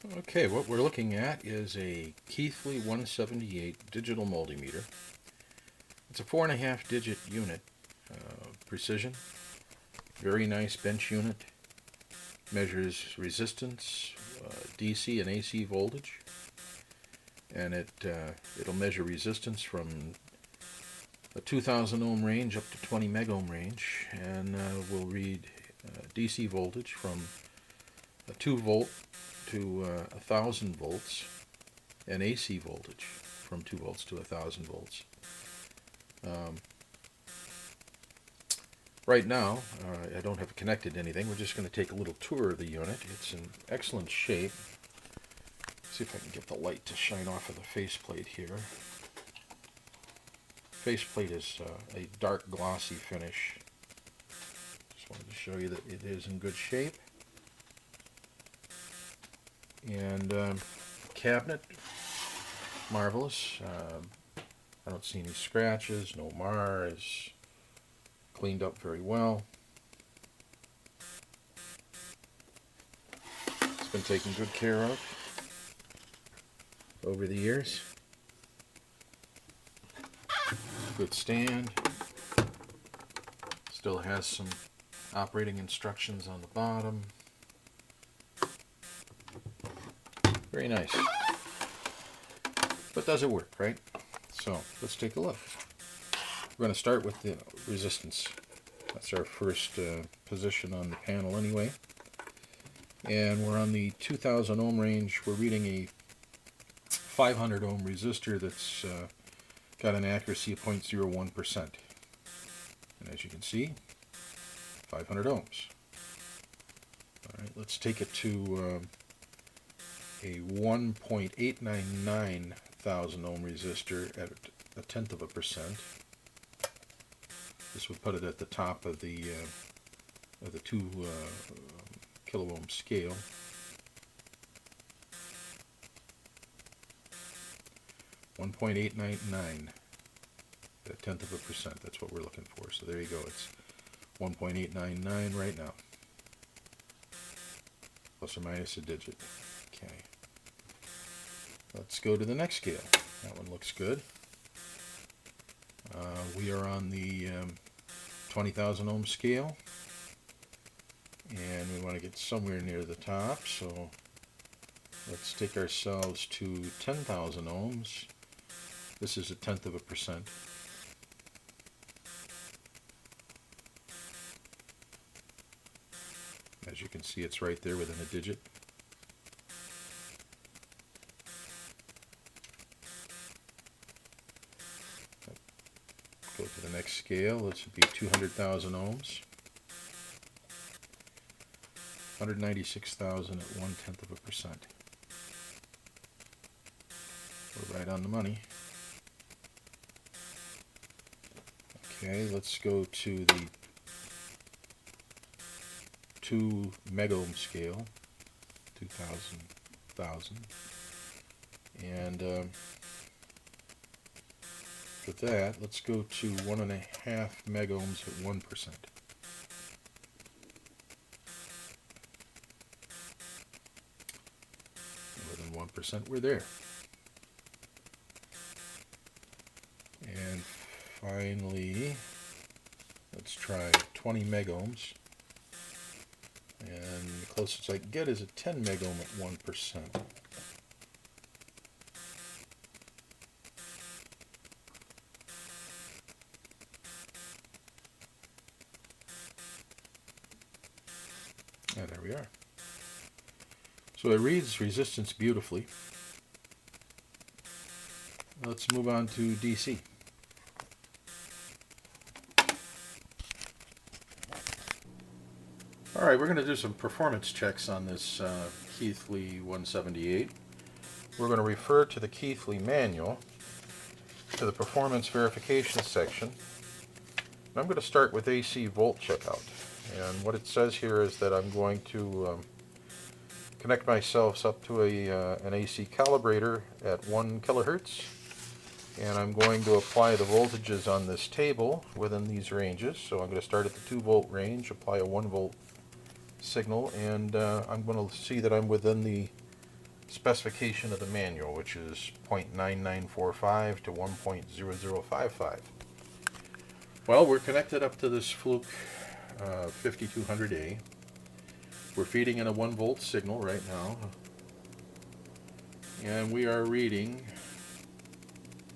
Okay, what we're looking at is a Keithley 178 digital multimeter. It's a 4.5 digit unit, precision, very nice bench unit, measures resistance, DC and AC voltage, and it'll measure resistance from a 2000 ohm range up to 20 meg ohm range, and will read DC voltage from a 2 volt to 1000 volts, and AC voltage from 2 volts to 1000 volts. Um, right now, I don't have it connected to anything. We're just going to take a little tour of the unit. It's in excellent shape. See if I can get the light to shine off of the faceplate here. Faceplate is a dark glossy finish. Just wanted to show you that it is in good shape. And cabinet, marvelous. I don't see any scratches, no mars. Cleaned up very well. It's been taken good care of over the years. Good stand. Still has some operating instructions on the bottom. Very nice. But does it work, right? So let's take a look. We're going to start with the resistance. That's our first position on the panel anyway. And we're on the 2000 ohm range. We're reading a 500 ohm resistor that's got an accuracy of 0.01%. And as you can see, 500 ohms. Alright, let's take it to a 1.899 thousand ohm resistor at 0.1%. This would put it at the top of the 2 kilo ohm scale. .899 at 0.1%. That's what we're looking for. So there you go. It's 1.899 right now, plus or minus a digit. Okay. Let's go to the next scale. That one looks good. We are on the 20,000 ohm scale, and we want to get somewhere near the top, so let's take ourselves to 10,000 ohms. This is 0.1%. As you can see, it's right there within a digit. Go to the next scale. This would be 200,000 ohms. 196,000 at 0.1%. We're right on the money. Okay, let's go to the 2 meg ohm scale, 2,000. And with that, let's go to 1.5 meg ohms at 1%. Within 1%, we're there. And finally, let's try 20 meg ohms. And the closest I can get is a 10 meg ohm at 1%. And there we are. So it reads resistance beautifully. Let's move on to DC. Alright, we're going to do some performance checks on this Keithley 178. We're going to refer to the Keithley manual, to the performance verification section. And I'm going to start with AC volt checkout. And what it says here is that I'm going to connect myself up to an AC calibrator at 1 kilohertz. And I'm going to apply the voltages on this table within these ranges. So I'm going to start at the 2 volt range, apply a 1 volt signal, and I'm going to see that I'm within the specification of the manual, which is 0.9945 to 1.0055. Well, we're connected up to this Fluke 5200A. We're feeding in a 1 volt signal right now, and we are reading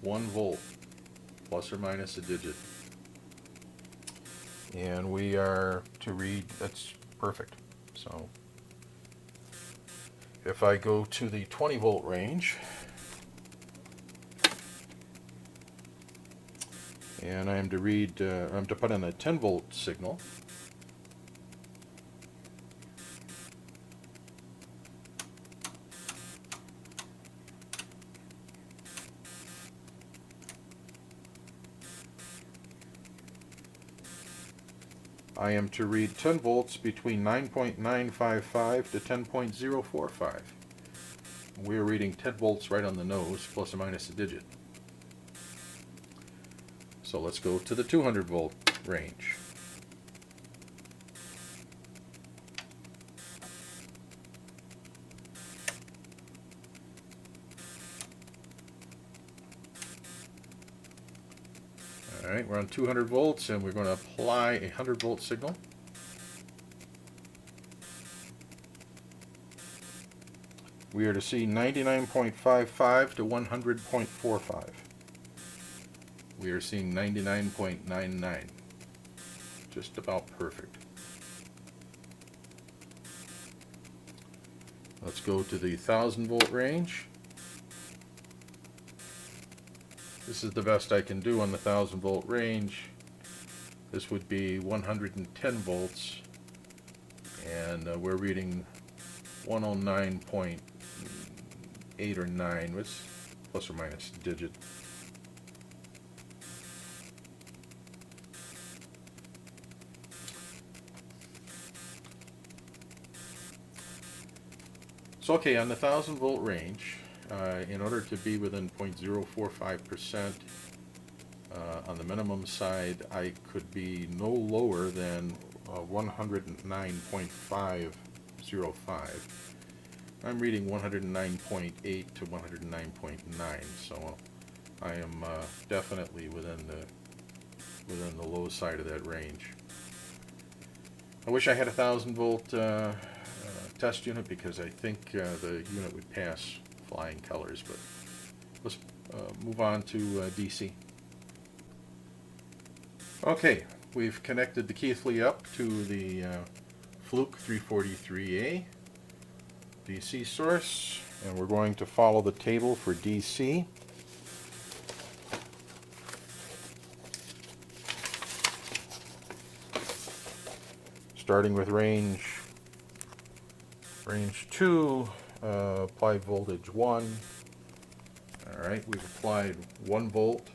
1 volt plus or minus a digit, and we are to read, that's perfect. So if I go to the 20 volt range, and I'm to read, I'm to put in a 10 volt signal, I am to read 10 volts between 9.955 to 10.045. We're reading 10 volts right on the nose, plus or minus a digit. So let's go to the 200 volt range. Alright, we're on 200 volts, and we're going to apply a 100 volt signal. We are to see 99.55 to 100.45. We are seeing 99.99. Just about perfect. Let's go to the 1000 volt range. This is the best I can do on the 1000 volt range. This would be 110 volts, and we're reading 109.8 or 9, which plus or minus a digit. So okay, on the 1000 volt range, in order to be within 0.045% on the minimum side, I could be no lower than 109.505. I'm reading 109.8 to 109.9, so I am definitely within the low side of that range. I wish I had a 1000 volt test unit, because I think the unit would pass flying colors, but let's move on to DC. Okay, we've connected the Keithley up to the Fluke 343A DC source, and we're going to follow the table for DC. Starting with range 2, apply voltage 1. Alright, we've applied 1 volt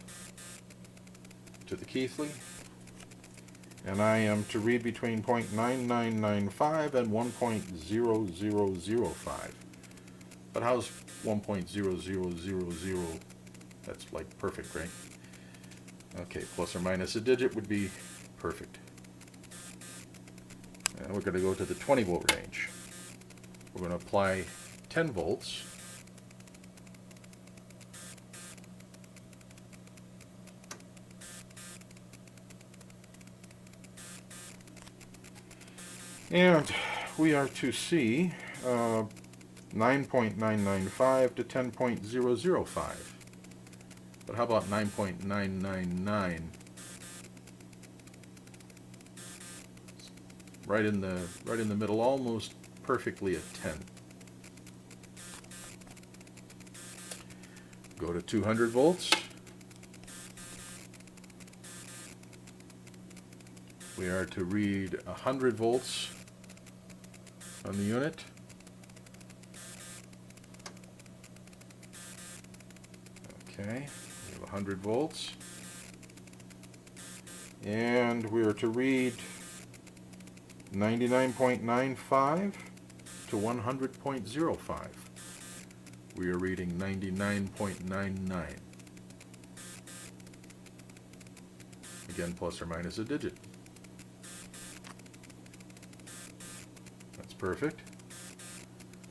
to the Keithley, and I am to read between 0.9995 and 1.0005. But how's 1.0000? That's like perfect, right? Okay, plus or minus a digit would be perfect. And we're going to go to the 20 volt range. We're going to apply 10 volts. And we are to see 9.995 to 10.005. But how about 9.999? Right in the middle, almost perfectly at 10. Go to 200 volts. We are to read 100 volts on the unit. Okay, we have 100 volts. And we are to read 99.95 to 100.05. We are reading 99.99. Again, plus or minus a digit. That's perfect.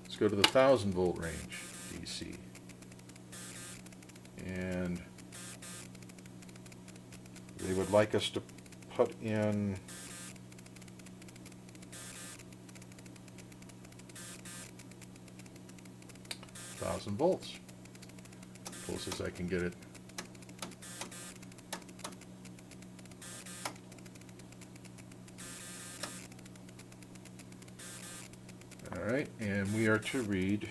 Let's go to the 1000 volt range. DC. And they would like us to put in 1,000 volts. Close as I can get it. Alright, and we are to read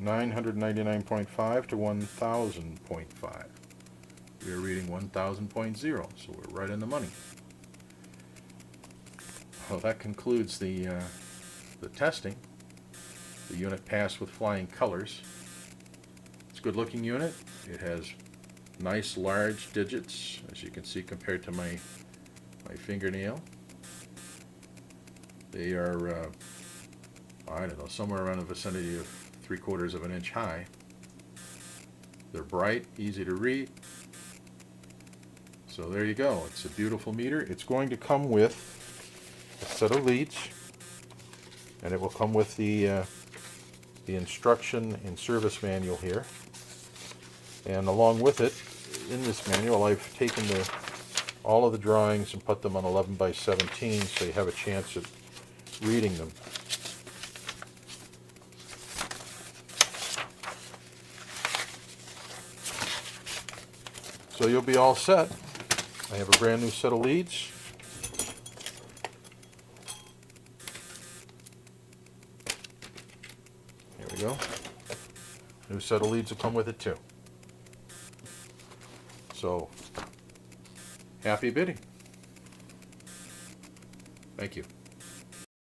999.5 to 1000.5. We are reading 1000.0, so we're right in the money. Well, that concludes the testing. The unit passed with flying colors. It's a good looking unit. It has nice large digits, as you can see, compared to my fingernail. They are, I don't know, somewhere around the vicinity of 3/4 of an inch high. They're bright, easy to read. So there you go. It's a beautiful meter. It's going to come with a set of leads, and it will come with the instruction and service manual here. And along with it, in this manual, I've taken all of the drawings and put them on 11 by 17 so you have a chance at reading them. So you'll be all set. I have a brand new set of leads. Here we go. New set of leads will come with it too. So, happy bidding. Thank you.